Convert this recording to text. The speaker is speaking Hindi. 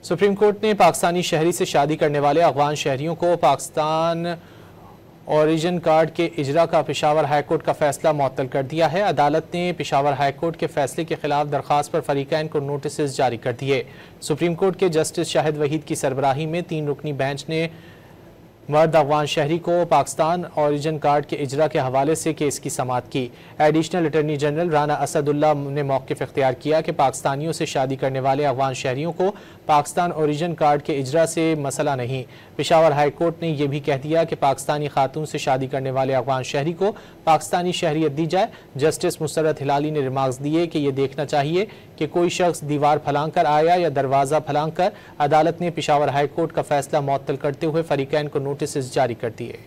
सुप्रीम कोर्ट ने पाकिस्तानी शहरी से शादी करने वाले अफगान शहरियों को पाकिस्तान ओरिजिन कार्ड के इजरा का पेशावर हाईकोर्ट का फैसला मुअत्तल कर दिया है। अदालत ने पेशावर हाईकोर्ट के फैसले के खिलाफ दरखास्त पर फरीकैन को नोटिस जारी कर दिए। सुप्रीम कोर्ट के जस्टिस शाहिद वहीद की सरबराही में 3 रुकनी बेंच ने मर्द अफगान शहरी को पाकिस्तान ओरिजिन कार्ड के इजरा के हवाले से केस की समाअत की। Additional attorney general Rana Asadullah ने मौक़िफ़ इख्तियार किया कि पाकिस्तानियों से शादी करने वाले अफगान शहरियों को पाकिस्तान ओरिजिन कार्ड के इजरा से मसला नहीं। पेशावर हाई कोर्ट ने यह भी कह दिया कि पाकिस्तानी खातून से शादी करने वाले अफगान शहरी को पाकिस्तानी शहरियत दी जाए। जस्टिस मुसर्रत हिलाली ने रिमार्क्स दिए कि यह देखना चाहिए कि कोई शख्स दीवार फलांग कर आया या दरवाज़ा फलांग कर। अदालत ने पेशावर हाई कोर्ट का फैसला मुअत्तल करते हुए फरीकैन को नोटिस जारी कर दिए।